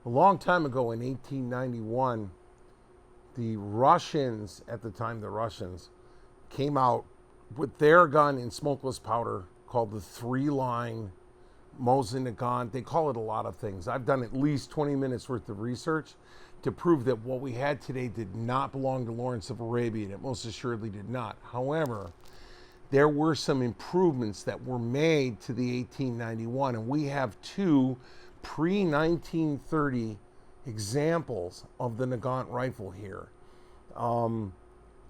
A long time ago in 1891, the Russians, at the time the Russians, came out with their gun in smokeless powder called the three-line Mosin gun. They call it a lot of things. I've done at least 20 minutes worth of research to prove that what we had today did not belong to Lawrence of Arabia, and it most assuredly did not. However, there were some improvements that were made to the 1891, and we have two pre-1930 examples of the Nagant rifle here.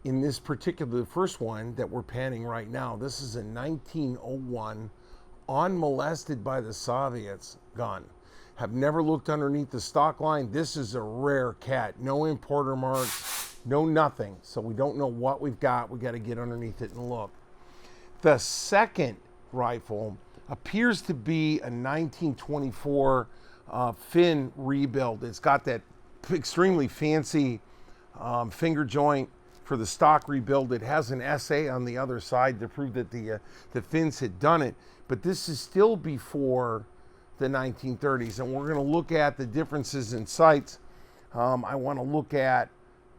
In this particular, the first one that we're panning right now, this is a 1901 unmolested by the Soviets gun. Have never looked underneath the stock line. This is a rare cat. No importer marks, no nothing. So we don't know what we've got. We got to get underneath it and look. The second rifle appears to be a 1924 fin rebuild. It's got that extremely fancy finger joint for the stock rebuild. It has an SA on the other side to prove that the fins had done it. But this is still before the 1930s, and we're going to look at the differences in sights. I want to look at,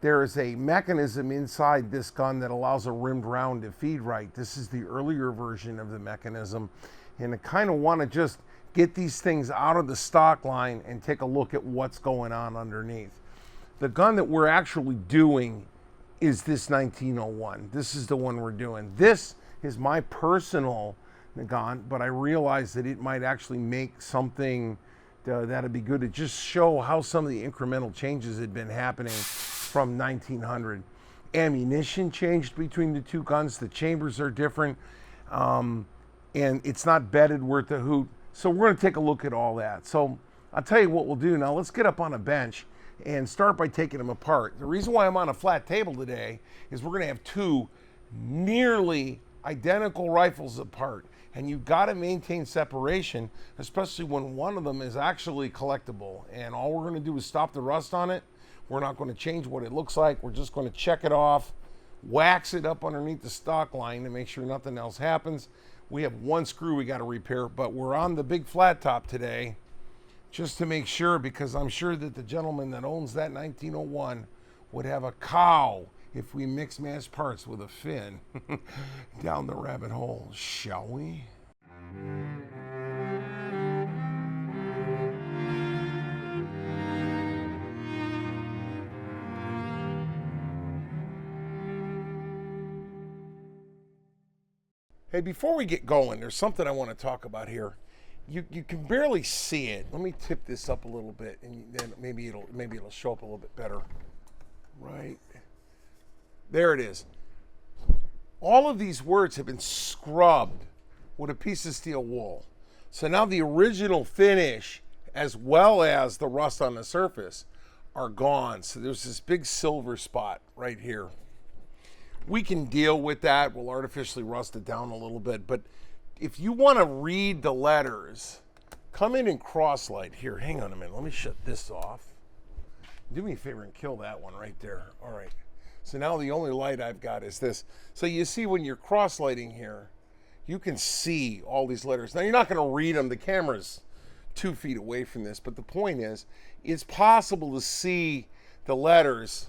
there is a mechanism inside this gun that allows a rimmed round to feed right. This is the earlier version of the mechanism, and I kind of want to just get these things out of the stock line and take a look at what's going on underneath. The gun that we're actually doing is this 1901. This is the one we're doing. This is my personal Nagant, but I realized that it might actually make something that'd be good to just show how some of the incremental changes had been happening from 1900. Ammunition changed between the two guns. The chambers are different, and it's not bedded worth a hoot. So we're going to take a look at all that. So I'll tell you what we'll do now. Let's get up on a bench and start by taking them apart. The reason why I'm on a flat table today is we're going to have two nearly identical rifles apart. And you've got to maintain separation, especially when one of them is actually collectible. And all we're going to do is stop the rust on it. We're not going to change what it looks like. We're just going to check it off, wax it up underneath the stock line to make sure nothing else happens. We have one screw we got to repair, but we're on the big flat top today just to make sure, because I'm sure that the gentleman that owns that 1901 would have a cow if we mix match parts with a fin. Down the rabbit hole, shall we? Hey, before we get going, there's something I want to talk about here. You can barely see it. Let me tip this up a little bit, and then maybe it'll show up a little bit better. Right there it is. All of these words have been scrubbed with a piece of steel wool. So now the original finish, as well as the rust on the surface, are gone. So there's this big silver spot right here. We can deal with that. We'll artificially rust it down a little bit. But if you want to read the letters, come in and cross light. Here, hang on a minute. Let me shut this off. Do me a favor and kill that one right there. All right. So now the only light I've got is this. So you see when you're cross lighting here, you can see all these letters. Now you're not going to read them. The camera's 2 feet away from this. But the point is, it's possible to see the letters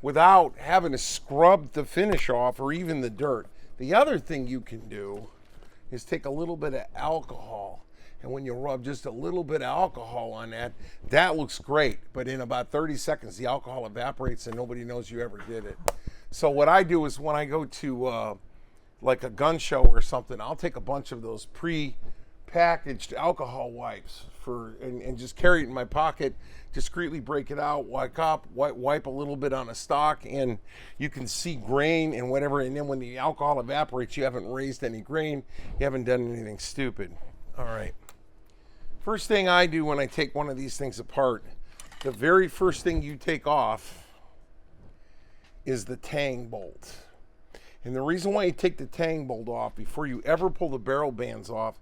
without having to scrub the finish off or even the dirt. The other thing you can do is take a little bit of alcohol. And when you rub just a little bit of alcohol on that, that looks great. But in about 30 seconds, the alcohol evaporates and nobody knows you ever did it. So what I do is when I go to like a gun show or something, I'll take a bunch of those pre-packaged alcohol wipes and just carry it in my pocket, discreetly break it out, wipe a little bit on a stock, and you can see grain and whatever. And then when the alcohol evaporates, you haven't raised any grain. You haven't done anything stupid. All right. First thing I do when I take one of these things apart, the very first thing you take off is the tang bolt. And the reason why you take the tang bolt off before you ever pull the barrel bands off,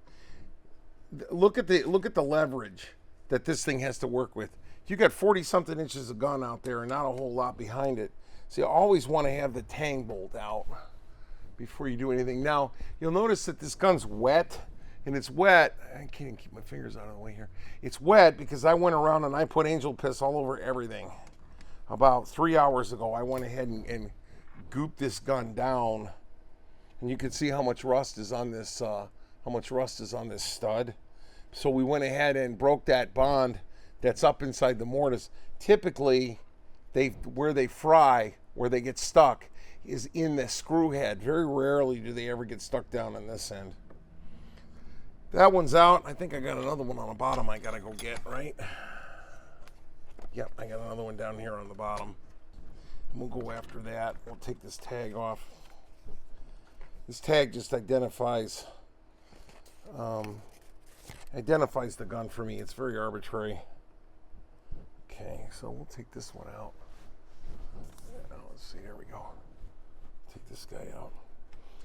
look at the leverage that this thing has to work with. You got 40-something inches of gun out there and not a whole lot behind it. So you always want to have the tang bolt out before you do anything. Now, you'll notice that this gun's wet. and it's wet. I can't even keep my fingers out of the way here. It's wet because I went around and I put angel piss all over everything. About 3 hours ago, I went ahead and gooped this gun down, and you can see how much rust is on this. Stud. So we went ahead and broke that bond that's up inside the mortise. Typically, where they fry, where they get stuck, is in the screw head. Very rarely do they ever get stuck down on this end. That one's out. I think I got another one on the bottom I gotta go get, right? Yep, I got another one down here on the bottom. And we'll go after that. We'll take this tag off. This tag just identifies the gun for me. It's very arbitrary. Okay, so we'll take this one out. Let's see, there we go. Take this guy out.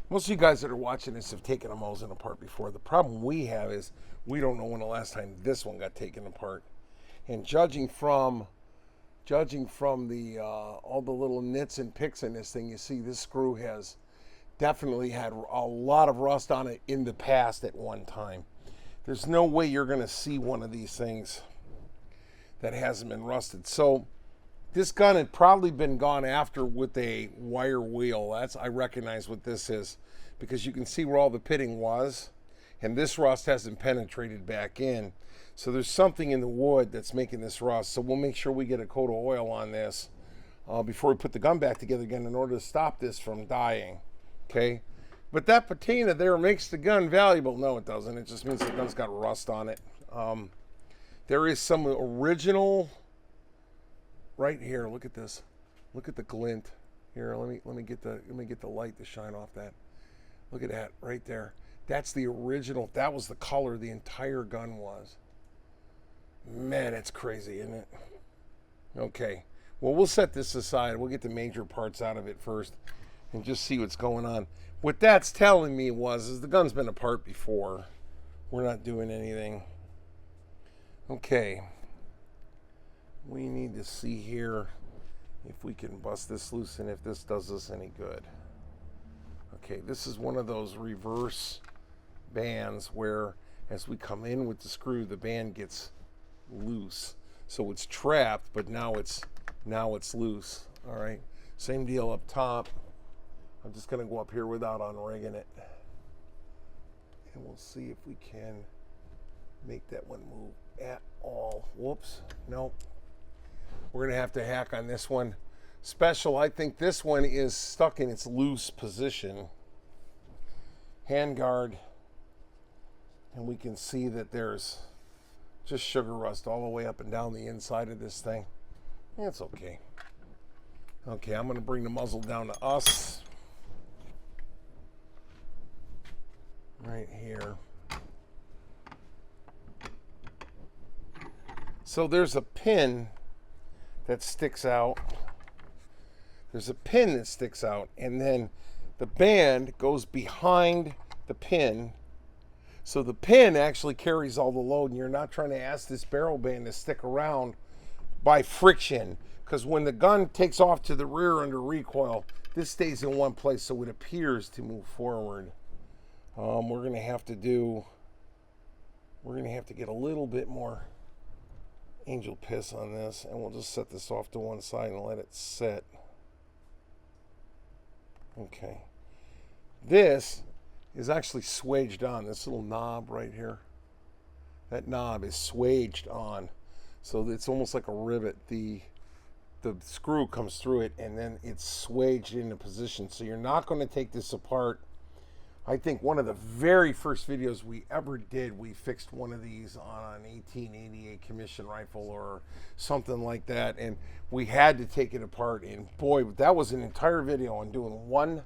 Most of you guys that are watching this have taken a Mosin apart before. The problem we have is we don't know when the last time this one got taken apart. And judging from the all the little nits and picks in this thing, you see this screw has definitely had a lot of rust on it in the past at one time. There's no way you're going to see one of these things that hasn't been rusted. So this gun had probably been gone after with a wire wheel. I recognize what this is, because you can see where all the pitting was, and this rust hasn't penetrated back in. So there's something in the wood that's making this rust. So we'll make sure we get a coat of oil on this before we put the gun back together again in order to stop this from dying. Okay, but that patina there makes the gun valuable. No, it doesn't. It just means the gun's got rust on it. There is some original right here. Look at this. Look at the glint here. Let me get the light to shine off that. Look at that right there. That's the original. That was the color the entire gun was. Man, it's crazy, isn't it? Okay. Well, we'll set this aside. We'll get the major parts out of it first and just see what's going on. What that's telling me is the gun's been apart before. We're not doing anything. Okay. We need to see here if we can bust this loose and if this does us any good. Okay, this is one of those reverse bands where as we come in with the screw, the band gets loose. So it's trapped, but now it's loose. All right, same deal up top. I'm just gonna go up here without unrigging it, and we'll see if we can make that one move at all. Whoops, nope. We're gonna have to hack on this one. Special, I think this one is stuck in its loose position. Handguard, and we can see that there's just sugar rust all the way up and down the inside of this thing. It's okay. Okay, I'm gonna bring the muzzle down to us. Right here. So there's a pin that sticks out. There's a pin that sticks out, and then the band goes behind the pin. So the pin actually carries all the load, and you're not trying to ask this barrel band to stick around by friction, because when the gun takes off to the rear under recoil, this stays in one place, so it appears to move forward. We're gonna have to get a little bit more angel piss on this, and we'll just set this off to one side and let it sit. Okay, this is actually swaged on. This little knob right here, that knob is swaged on, so it's almost like a rivet. The screw comes through it, and then it's swaged into position. So you're not going to take this apart. I think one of the very first videos we ever did, we fixed one of these on an 1888 commission rifle or something like that, and we had to take it apart, and boy, that was an entire video on doing one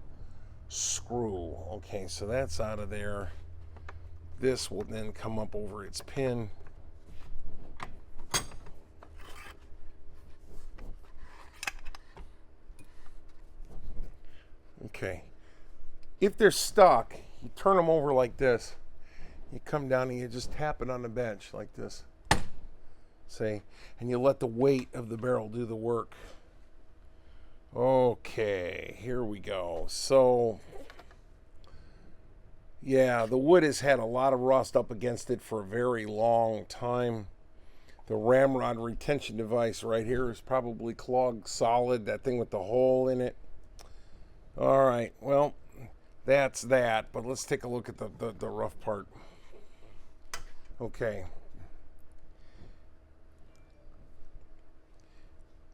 screw. Okay, so that's out of there. This will then come up over its pin. Okay. If they're stuck, you turn them over like this. You come down and you just tap it on the bench like this. See? And you let the weight of the barrel do the work. Okay, here we go. So, Yeah, the wood has had a lot of rust up against it for a very long time. The ramrod retention device right here is probably clogged solid, that thing with the hole in it. All right, well, that's that, but let's take a look at the rough part. Okay.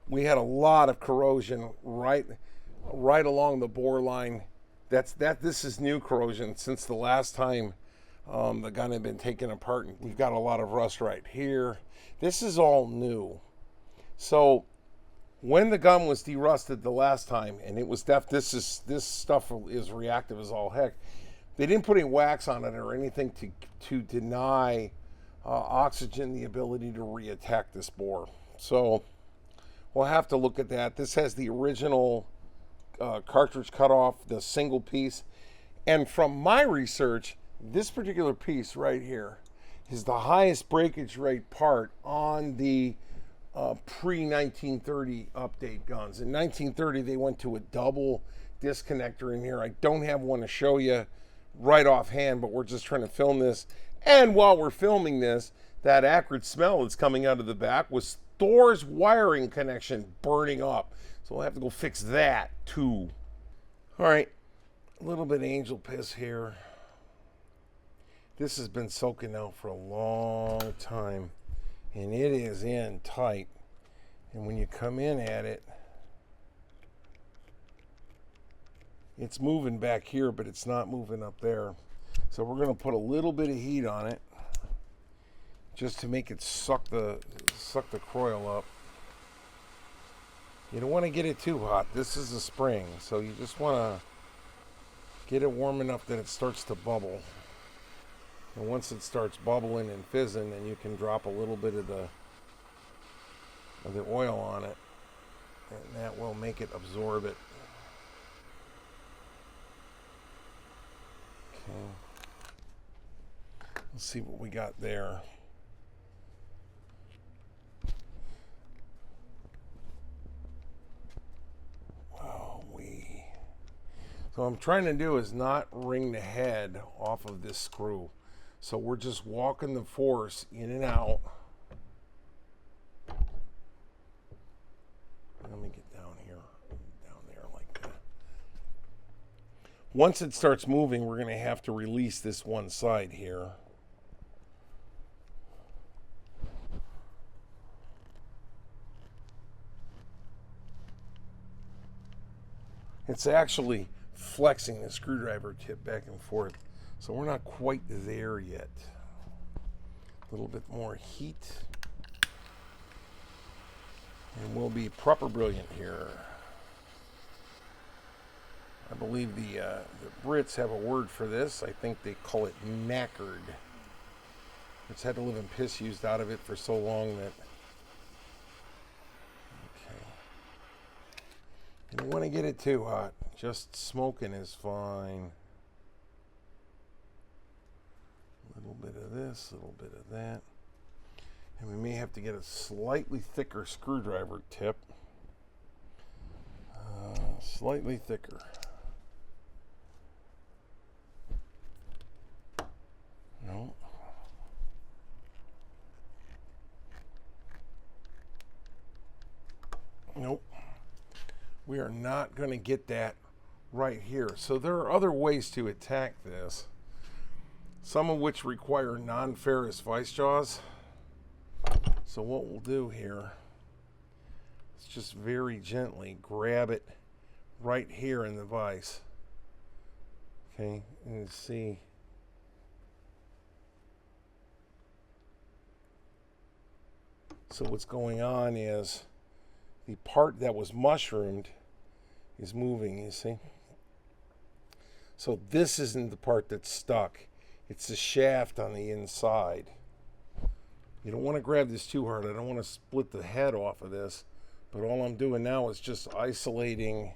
We had a lot of corrosion right along the bore line. This is new corrosion since the last time the gun had been taken apart. We've got a lot of rust right here. This is all new. So when the gun was derusted the last time, and it was this stuff is reactive as all heck. They didn't put any wax on it or anything to deny oxygen the ability to reattack this bore. So we'll have to look at that. This has the original cartridge cutoff, the single piece. And from my research, this particular piece right here is the highest breakage rate part on the pre-1930 update guns. In 1930, they went to a double disconnector in here. I don't have one to show you right offhand, but we're just trying to film this. And while we're filming this, that acrid smell that's coming out of the back was Thor's wiring connection burning up. So we'll have to go fix that too. All right, a little bit of angel piss here. This has been soaking out for a long time, and it is in tight. And when you come in at it, it's moving back here, but it's not moving up there. So we're going to put a little bit of heat on it just to make it suck the coil up. You don't want to get it too hot. This is a spring, so you just want to get it warm enough that it starts to bubble. And once it starts bubbling and fizzing, then you can drop a little bit of the oil on it, and that will make it absorb it. Okay. Let's see what we got there. So what I'm trying to do is not wring the head off of this screw. So we're just walking the force in and out. Let me get down here, down there like that. Once it starts moving, we're going to have to release this one side here. It's actually flexing the screwdriver tip back and forth, so we're not quite there yet. A little bit more heat, and we'll be proper brilliant here. I believe the Brits have a word for this. I think they call it knackered. It's had to live in piss used out of it for so long that. You don't want to get it too hot. Just smoking is fine. A little bit of this, a little bit of that. And we may have to get a slightly thicker screwdriver tip. Slightly thicker. No. Nope. We are not going to get that right here. So there are other ways to attack this, some of which require non-ferrous vice jaws. So what we'll do here is just very gently grab it right here in the vise. Okay, and you see. So what's going on is the part that was mushroomed is moving, you see? So this isn't the part that's stuck. It's the shaft on the inside. You don't want to grab this too hard. I don't want to split the head off of this. But all I'm doing now is just isolating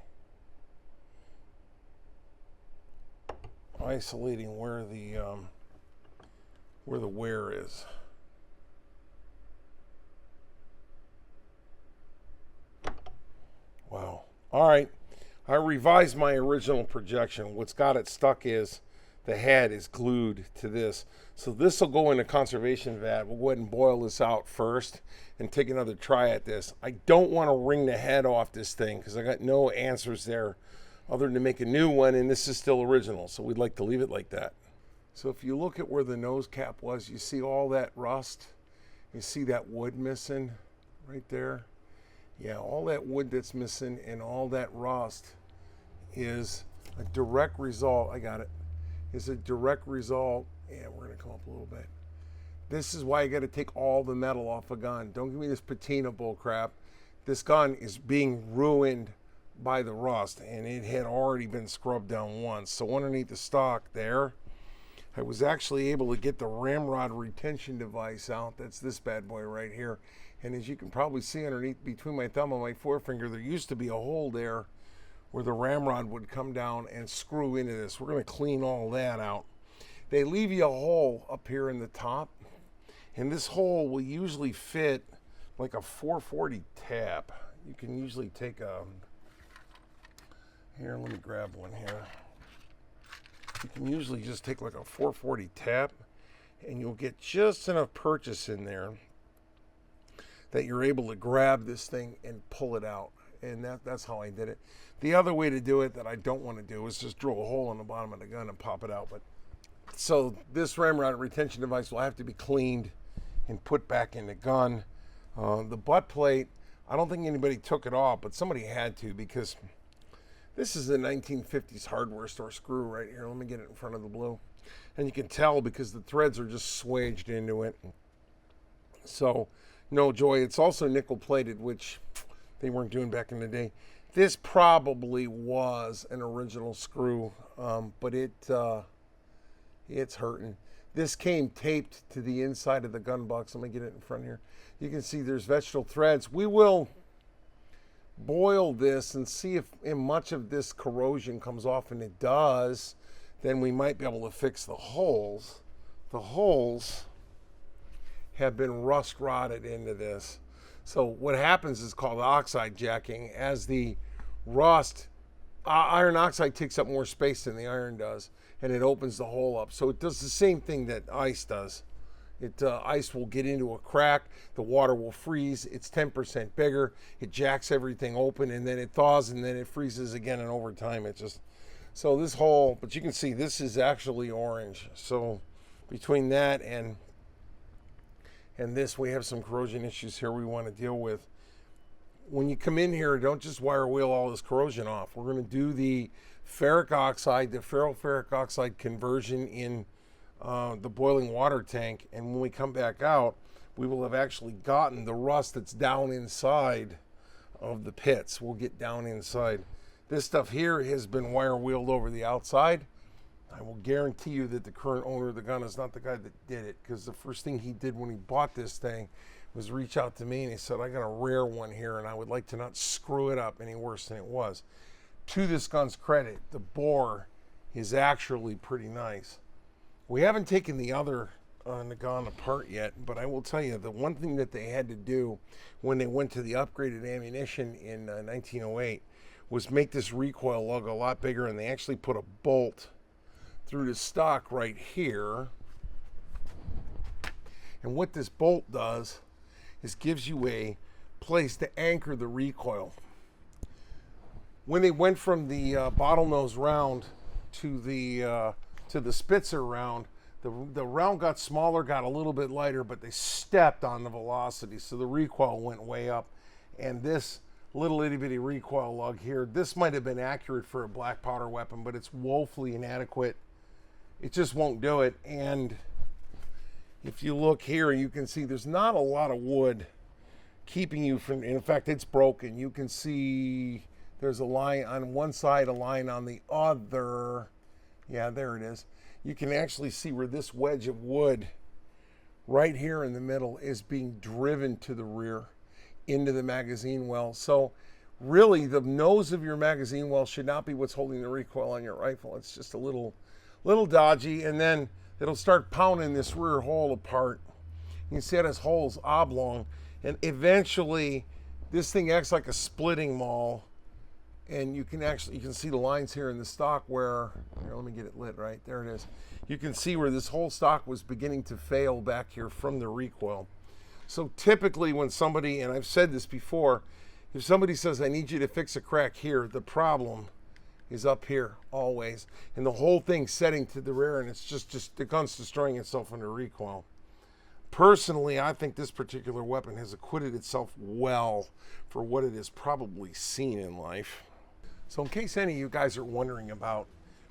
where the wear is. Wow. All right. I revised my original projection. What's got it stuck is the head is glued to this. So this will go in a conservation vat. We'll go ahead and boil this out first and take another try at this. I don't want to wring the head off this thing because I got no answers there other than to make a new one, and this is still original, so we'd like to leave it like that. So if you look at where the nose cap was, you see all that rust? You see that wood missing right there? Yeah, all that wood that's missing and all that rust is a direct result, I got it, is a direct result, yeah, we're gonna come up a little bit. This is why you gotta take all the metal off a gun. Don't give me this patina bull crap. This gun is being ruined by the rust, and it had already been scrubbed down once. So underneath the stock there, I was actually able to get the ramrod retention device out. That's this bad boy right here. And as you can probably see underneath, between my thumb and my forefinger, there used to be a hole there where the ramrod would come down and screw into this. We're gonna clean all that out. They leave you a hole up here in the top, and this hole will usually fit like a 440 tap. You can usually take a, here, let me grab one here. You can usually just take like a 440 tap, and you'll get just enough purchase in there that you're able to grab this thing and pull it out. And that's how I did it. The other way to do it that I don't want to do is just drill a hole in the bottom of the gun and pop it out. But so this ramrod retention device will have to be cleaned and put back in the gun. The butt plate, I don't think anybody took it off, but somebody had to, because this is a 1950s hardware store screw right here. Let me get it in front of the blue. And you can tell because the threads are just swaged into it. So no joy. It's also nickel plated, which they weren't doing back in the day. This probably was an original screw, but it's hurting. This came taped to the inside of the gun box. Let me get it in front here. You can see there's vegetable threads. We will boil this and see if much of this corrosion comes off, and it does, then we might be able to fix the holes. The holes have been rust rotted into this. So what happens is called oxide jacking. As the rust, iron oxide takes up more space than the iron does, and it opens the hole up. So it does the same thing that ice does. Ice will get into a crack, the water will freeze, it's 10% bigger, it jacks everything open, and then it thaws, and then it freezes again, and over time it just, so this hole, but you can see this is actually orange. So between that and this, we have some corrosion issues here we want to deal with. When you come in here, don't just wire wheel all this corrosion off. We're going to do the ferric oxide, the ferroferric oxide conversion in the boiling water tank, and when we come back out, we will have actually gotten the rust that's down inside of the pits. We'll get down inside. This stuff here has been wire wheeled over the outside. I will guarantee you that the current owner of the gun is not the guy that did it, because the first thing he did when he bought this thing was reach out to me and he said, I got a rare one here and I would like to not screw it up any worse than it was. To this gun's credit, the bore is actually pretty nice. We haven't taken the other Nagant apart yet, but I will tell you, the one thing that they had to do when they went to the upgraded ammunition in 1908 was make this recoil lug a lot bigger, and they actually put a bolt through the stock right here. And what this bolt does is gives you a place to anchor the recoil. When they went from the bottlenose round to the Spitzer round, the round got smaller, got a little bit lighter, but they stepped on the velocity, so the recoil went way up. And this little itty bitty recoil lug here, this might have been accurate for a black powder weapon, but it's woefully inadequate. It just won't do it. And if you look here, you can see there's not a lot of wood keeping you from, in fact, it's broken. You can see there's a line on one side, a line on the other. Yeah, there it is. You can actually see where this wedge of wood right here in the middle is being driven to the rear into the magazine well. So really the nose of your magazine well should not be what's holding the recoil on your rifle. It's just a little dodgy, and then it'll start pounding this rear hole apart. You can see it has holes oblong, and eventually this thing acts like a splitting maul, And you can see the lines here in the stock where, here, let me get it lit right, there it is. You can see where this whole stock was beginning to fail back here from the recoil. So typically when somebody, and I've said this before, if somebody says, I need you to fix a crack here, the problem is up here always. And the whole thing's setting to the rear, and it's just the gun's destroying itself under recoil. Personally, I think this particular weapon has acquitted itself well for what it has probably seen in life. So in case any of you guys are wondering about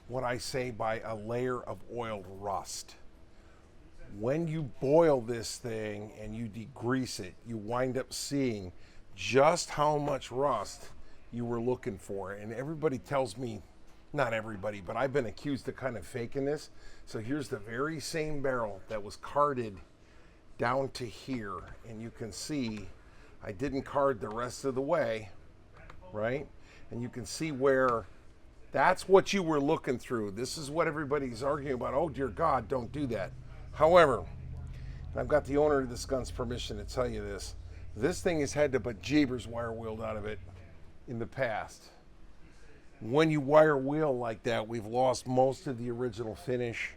what I say by a layer of oiled rust, when you boil this thing and you degrease it, you wind up seeing just how much rust you were looking for. And everybody tells me, not everybody, but I've been accused of kind of faking this. So here's the very same barrel that was carded down to here, and you can see I didn't card the rest of the way, right? And you can see where that's what you were looking through. This is what everybody's arguing about. Oh dear God, don't do that. However, I've got the owner of this gun's permission to tell you this thing has had to but jeebers wire wheeled out of it in the past. When you wire wheel like that, we've lost most of the original finish.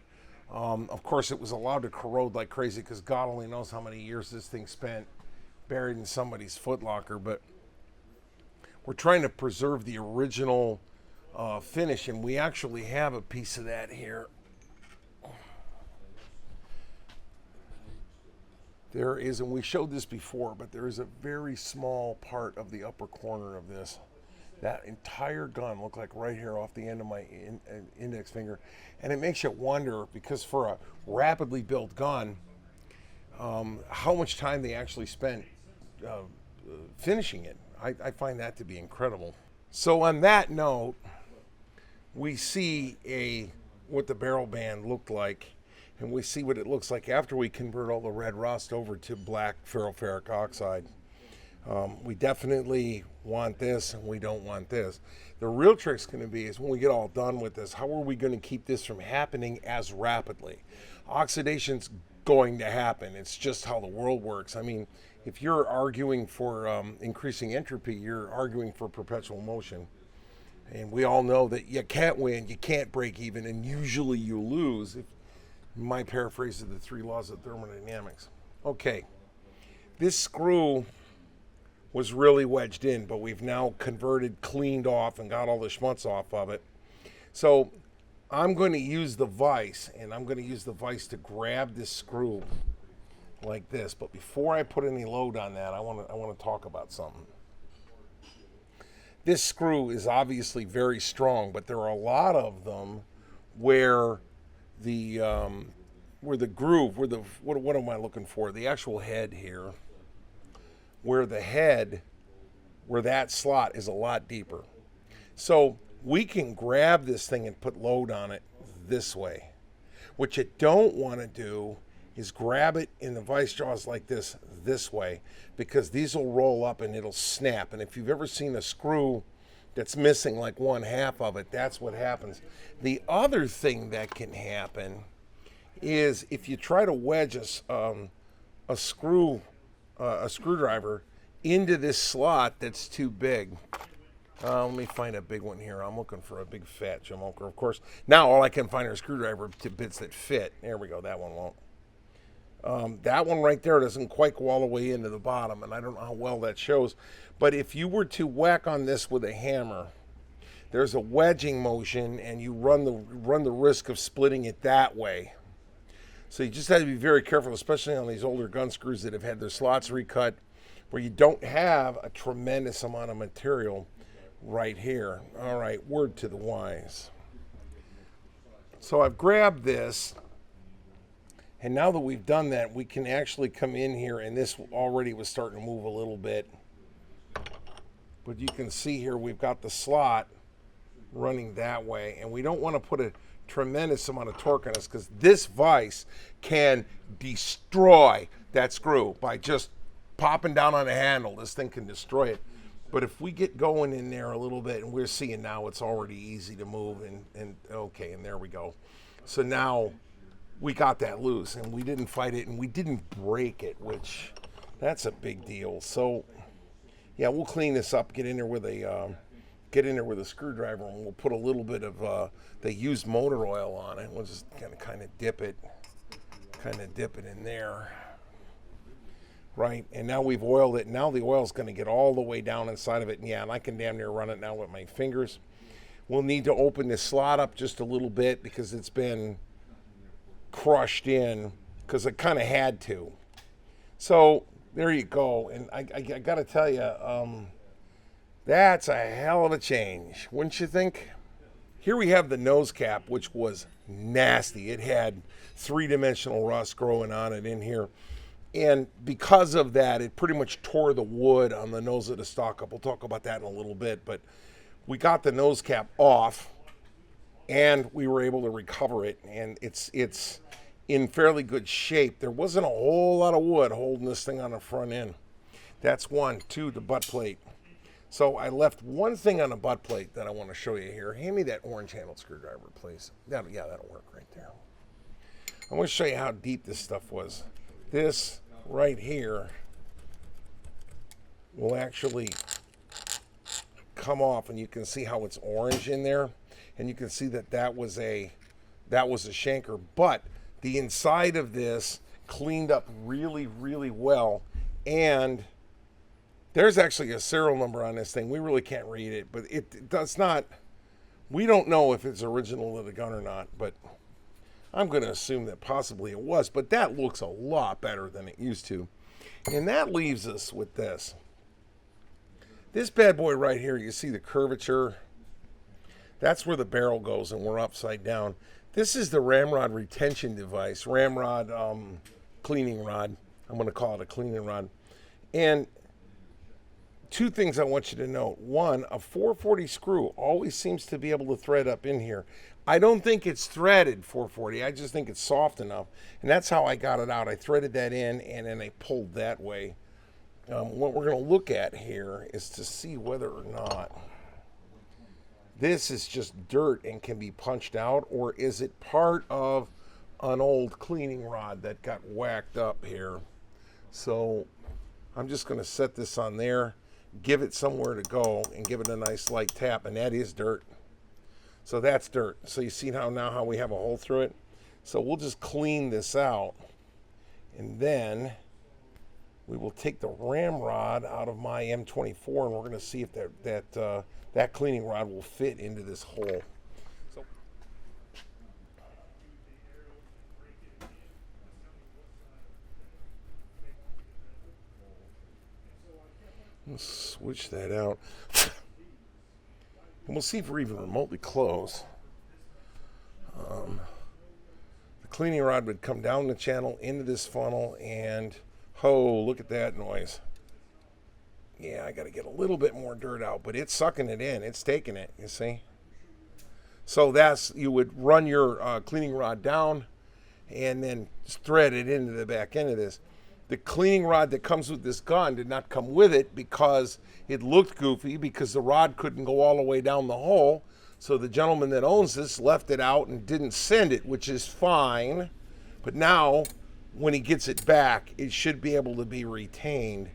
Of course, it was allowed to corrode like crazy because God only knows how many years this thing spent buried in somebody's footlocker. But we're trying to preserve the original finish, and we actually have a piece of that here. There is, and we showed this before, but there is a very small part of the upper corner of this. That entire gun looked like right here off the end of my index finger. And it makes you wonder, because for a rapidly built gun, how much time they actually spent finishing it. I find that to be incredible. So on that note, we see what the barrel band looked like, and we see what it looks like after we convert all the red rust over to black ferroferric oxide. We definitely want this, and we don't want this. The real trick's going to be is when we get all done with this, how are we going to keep this from happening as rapidly? Oxidation's going to happen. It's just how the world works. I mean, if you're arguing for increasing entropy, you're arguing for perpetual motion. And we all know that you can't win, you can't break even, and usually you lose. My paraphrase of the 3 laws of thermodynamics. Okay, this screw was really wedged in, but we've now converted, cleaned off, and got all the schmutz off of it. So I'm going to use the vise, and I'm going to use the vise to grab this screw like this. But before I put any load on that, I want to talk about something. This screw is obviously very strong, but there are a lot of them where the groove, what am I looking for? The actual head here, where that slot is a lot deeper. So we can grab this thing and put load on it this way. What you don't want to do is grab it in the vice jaws like this way, because these will roll up and it'll snap. And if you've ever seen a screw that's missing like 1/2 of it, that's what happens. The other thing that can happen is if you try to wedge a screwdriver into this slot that's too big. Let me find a big one here. I'm looking for a big fat jamoker. Of course, now all I can find are screwdriver bits that fit. There we go. That one won't. That one right there doesn't quite go all the way into the bottom, and I don't know how well that shows. But if you were to whack on this with a hammer, there's a wedging motion, and you run the risk of splitting it that way. So you just have to be very careful, especially on these older gun screws that have had their slots recut, where you don't have a tremendous amount of material right here. All right, word to the wise. So I've grabbed this, and now that we've done that, we can actually come in here, and this already was starting to move a little bit. But you can see here we've got the slot running that way, and we don't want to put a tremendous amount of torque on this, because this vise can destroy that screw by just popping down on a handle. This thing can destroy it. But if we get going in there a little bit, and we're seeing now it's already easy to move, and okay, and there we go. So now we got that loose, and we didn't fight it, and we didn't break it, which that's a big deal. So yeah, we'll clean this up, get in there with a get in there with a screwdriver and we'll put a little bit of the used motor oil on it. We'll just kind of dip it in there. Right, and now we've oiled it. Now the oil's going to get all the way down inside of it. And I can damn near run it now with my fingers. We'll need to open this slot up just a little bit because it's been crushed in because it kind of had to. So there you go. And I got to tell you, that's a hell of a change, wouldn't you think? Here we have the nose cap, which was nasty. It had three-dimensional rust growing on it in here. And because of that, it pretty much tore the wood on the nose of the stock up. We'll talk about that in a little bit. But we got the nose cap off, and we were able to recover it. And it's in fairly good shape. There wasn't a whole lot of wood holding this thing on the front end. That's one. Two, the butt plate. So I left one thing on the butt plate that I want to show you here. Hand me that orange handled screwdriver, please. Yeah, that'll work right there. I want to show you how deep this stuff was. This right here will actually come off, and you can see how it's orange in there, and you can see that was a shanker. But the inside of this cleaned up really, really well, and there's actually a serial number on this thing. We really can't read it, but it does not. We don't know if it's original to the gun or not, but I'm going to assume that possibly it was, but that looks a lot better than it used to. And that leaves us with this. This bad boy right here, you see the curvature? That's where the barrel goes, and we're upside down. This is the ramrod retention device, ramrod cleaning rod. I'm going to call it a cleaning rod. And two things I want you to note. One, a 440 screw always seems to be able to thread up in here. I don't think it's threaded 440. I just think it's soft enough. And that's how I got it out. I threaded that in, and then I pulled that way. What we're going to look at here is to see whether or not this is just dirt and can be punched out, or is it part of an old cleaning rod that got whacked up here. So I'm just going to set this on there, give it somewhere to go, and give it a nice light tap, and that is dirt. So that's dirt. So you see how we have a hole through it? So we'll just clean this out, and then we will take the ramrod out of my M24, and we're going to see if that cleaning rod will fit into this hole. So let's switch that out. And we'll see if we're even remotely close. The cleaning rod would come down the channel into this funnel, and look at that noise. Yeah, I got to get a little bit more dirt out, but it's sucking it in. It's taking it, you see. So you would run your cleaning rod down and then thread it into the back end of this. The cleaning rod that comes with this gun did not come with it because it looked goofy, because the rod couldn't go all the way down the hole. So the gentleman that owns this left it out and didn't send it, which is fine. But now, when he gets it back, it should be able to be retained.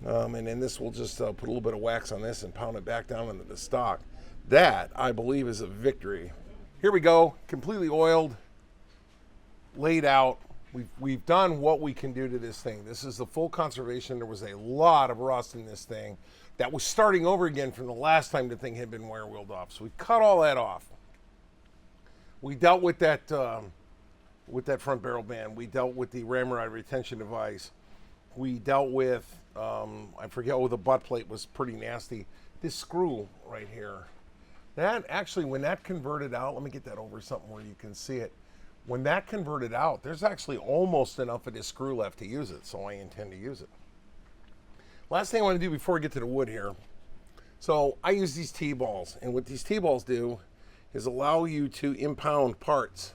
And then this will just put a little bit of wax on this and pound it back down into the stock. That, I believe, is a victory. Here we go, completely oiled, laid out. We've done what we can do to this thing. This is the full conservation. There was a lot of rust in this thing that was starting over again from the last time the thing had been wire wheeled off. So we cut all that off. We dealt with that front barrel band. We dealt with the ramrod retention device. We dealt with, I forget, the butt plate was pretty nasty. This screw right here, that actually, when that converted out, let me get that over something where you can see it. When that converted out, there's actually almost enough of this screw left to use it, so I intend to use it. Last thing I want to do before we get to the wood here. So I use these T-balls, and what these T-balls do is allow you to impound parts.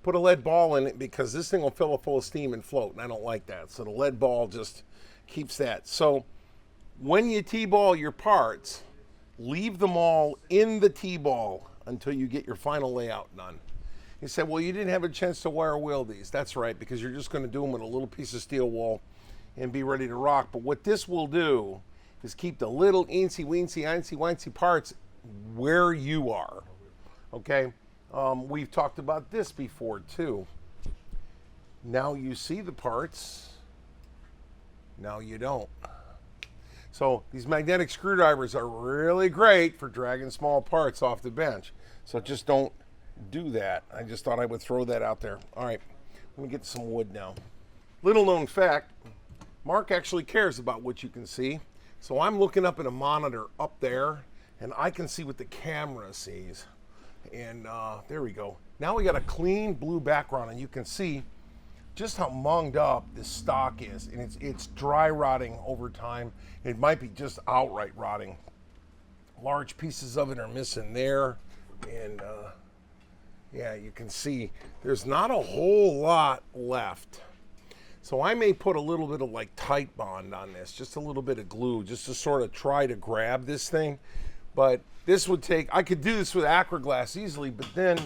Put a lead ball in it because this thing will fill it full of steam and float, and I don't like that. So the lead ball just keeps that. So when you T-ball your parts, leave them all in the T-ball until you get your final layout done. You said, well, you didn't have a chance to wire wheel these. That's right, because you're just going to do them with a little piece of steel wool and be ready to rock. But what this will do is keep the little eensy-weensy, inesy-wincy parts where you are. Okay, we've talked about this before too. Now you see the parts, now you don't. So these magnetic screwdrivers are really great for dragging small parts off the bench. So just don't do that. I just thought I would throw that out there. All right, let me get some wood now. Little known fact, Mark actually cares about what you can see. So I'm looking up at a monitor up there, and I can see what the camera sees. And there we go. Now we got a clean blue background, and you can see just how munged up this stock is. And it's dry rotting over time. It might be just outright rotting. Large pieces of it are missing there. And yeah, you can see there's not a whole lot left. So I may put a little bit of like tight bond on this, just a little bit of glue, just to sort of try to grab this thing. But this would take, I could do this with Acroglass easily, but then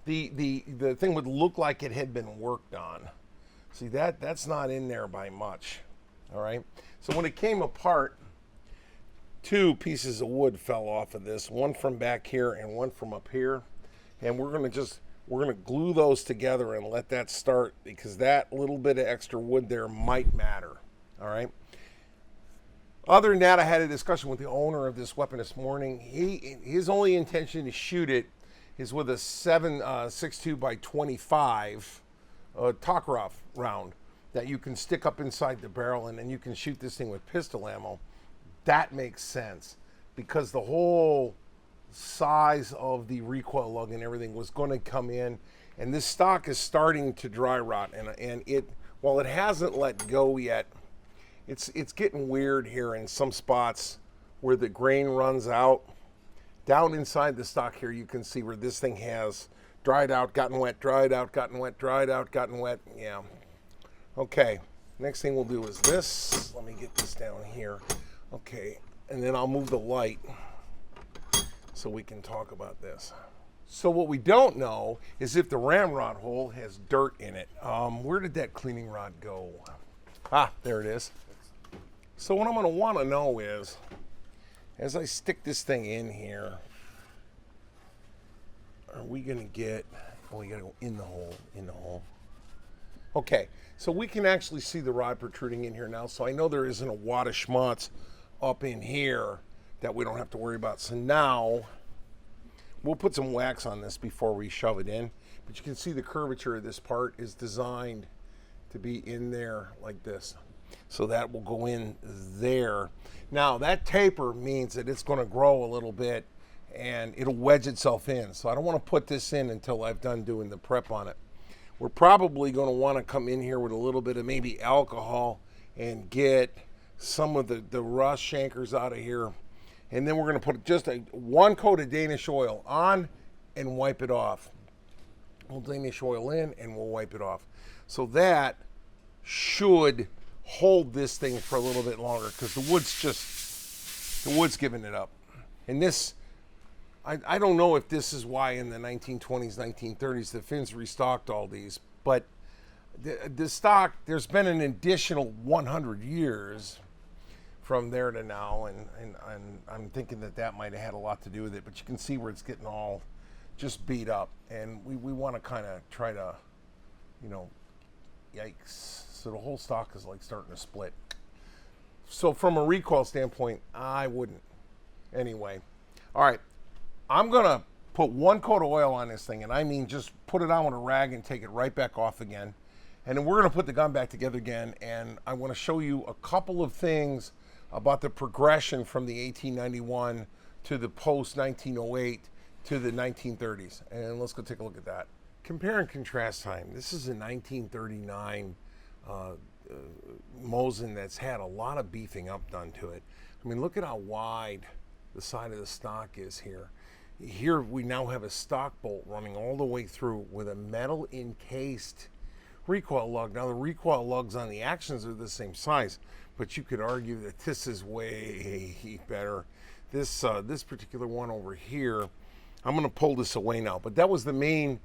the thing would look like it had been worked on. See, that's not in there by much. All right. So when it came apart, 2 pieces of wood fell off of this, one from back here and one from up here. And we're going to glue those together and let that start, because that little bit of extra wood there might matter. All right. Other than that, I had a discussion with the owner of this weapon this morning. His only intention to shoot it is with a 7.62 by 25 Tokarev round that you can stick up inside the barrel, and then you can shoot this thing with pistol ammo. That makes sense, because the whole size of the recoil lug and everything was going to come in, and this stock is starting to dry rot, and it, while it hasn't let go yet, it's getting weird here in some spots where the grain runs out. Down inside the stock here, you can see where this thing has dried out, gotten wet, dried out, gotten wet, dried out, gotten wet. Yeah. Okay. Next thing we'll do is this. Let me get this down here. Okay. And then I'll move the light so we can talk about this. So what we don't know is if the ramrod hole has dirt in it. Where did that cleaning rod go? Ah, there it is. So what I'm going to want to know is, as I stick this thing in here, are we going to get, oh, we got to go in the hole, Okay, so we can actually see the rod protruding in here now, so I know there isn't a wad of schmutz up in here that we don't have to worry about. So now, we'll put some wax on this before we shove it in, but you can see the curvature of this part is designed to be in there like this. So that will go in there. Now that taper means that it's going to grow a little bit and it'll wedge itself in. So I don't want to put this in until I've done doing the prep on it. We're probably going to want to come in here with a little bit of maybe alcohol and get some of the rust chancres out of here. And then we're going to put just one coat of Danish oil on and wipe it off. We'll Danish oil in and we'll wipe it off. So that should hold this thing for a little bit longer, because the wood's giving it up. And this, I don't know if this is why in the 1920s, 1930s, the Finns restocked all these, but the stock, there's been an additional 100 years from there to now, and I'm thinking that might have had a lot to do with it, but you can see where it's getting all just beat up, and we want to kind of try to, you know, yikes. So the whole stock is like starting to split. So from a recoil standpoint, I wouldn't. Anyway, all right, I'm gonna put one coat of oil on this thing, and I mean just put it on with a rag and take it right back off again. And then we're gonna put the gun back together again, and I wanna show you a couple of things about the progression from the 1891 to the post-1908 to the 1930s. And let's go take a look at that. Compare and contrast time. This is a 1939 Mosin that's had a lot of beefing up done to it. I mean, look at how wide the side of the stock is here. Here we now have a stock bolt running all the way through with a metal encased recoil lug. Now the recoil lugs on the actions are the same size, but you could argue that this is way better. This this particular one over here, I'm going to pull this away now, but that was the main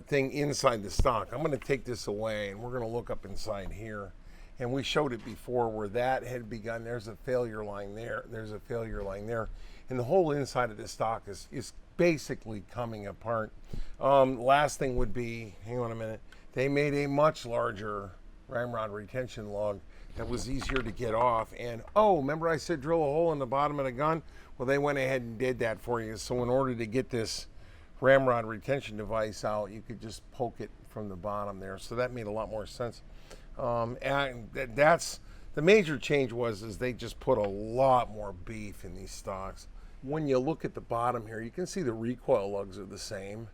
thing inside the stock. I'm going to take this away, and we're going to look up inside here, And we showed it before where that had begun. There's a failure line there. There's a failure line there. And the whole inside of this stock is basically coming apart. Last thing would be, hang on a minute, they made a much larger ramrod retention lug that was easier to get off. And remember I said drill a hole in the bottom of the gun? Well, they went ahead and did that for you. So in order to get this ramrod retention device out, you could just poke it from the bottom there. So that made a lot more sense. And that's the major change is they just put a lot more beef in these stocks. When you look at the bottom here, you can see the recoil lugs are the same.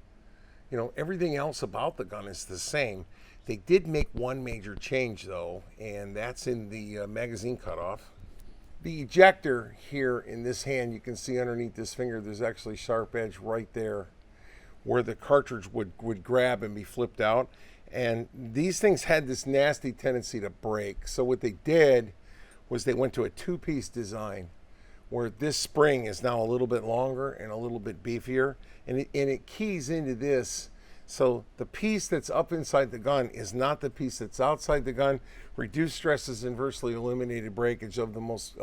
You know, everything else about the gun is the same. They did make one major change though, and that's in the magazine cutoff. The ejector here in this hand, you can see underneath this finger, there's actually a sharp edge right there where the cartridge would grab and be flipped out. And these things had this nasty tendency to break. So what they did was they went to a two-piece design where this spring is now a little bit longer and a little bit beefier. And it keys into this. So the piece that's up inside the gun is not the piece that's outside the gun. Reduced stresses inversely eliminated breakage of the most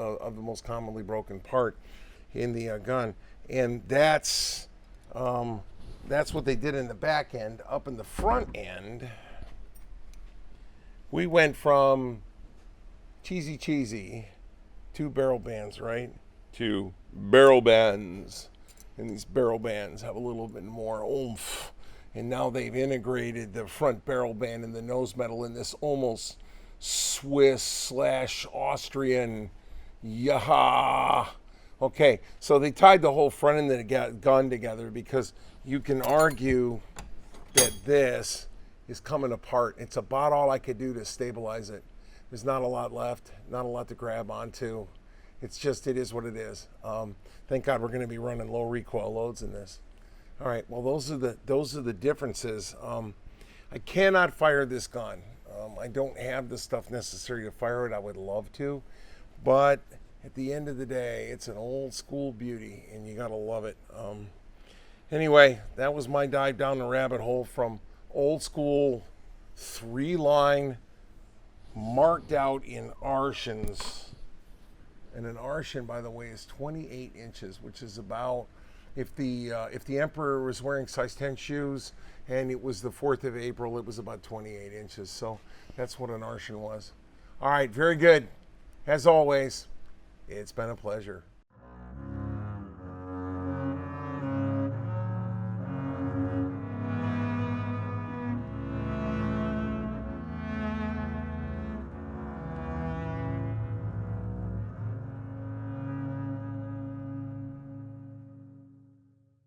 commonly broken part in the gun. And that's what they did in the back end. Up in the front end, we went from cheesy to barrel bands, right? To barrel bands. And these barrel bands have a little bit more oomph. And now they've integrated the front barrel band and the nose metal in this almost Swiss/Austrian yaha. Okay, so they tied the whole front end of the gun together because you can argue that this is coming apart. It's about all I could do to stabilize it. There's not a lot left, not a lot to grab onto. It's just, it is what it is. Thank God we're going to be running low recoil loads in this. All right, well, those are the differences. I cannot fire this gun. I don't have the stuff necessary to fire it. I would love to, but at the end of the day, it's an old school beauty, and you gotta love it. Anyway, that was my dive down the rabbit hole from old school 3-line marked out in Arshins. And an Arshin, by the way, is 28 inches, which is about, if the Emperor was wearing size 10 shoes and it was the 4th of April, it was about 28 inches. So that's what an Arshin was. All right, very good. As always, it's been a pleasure.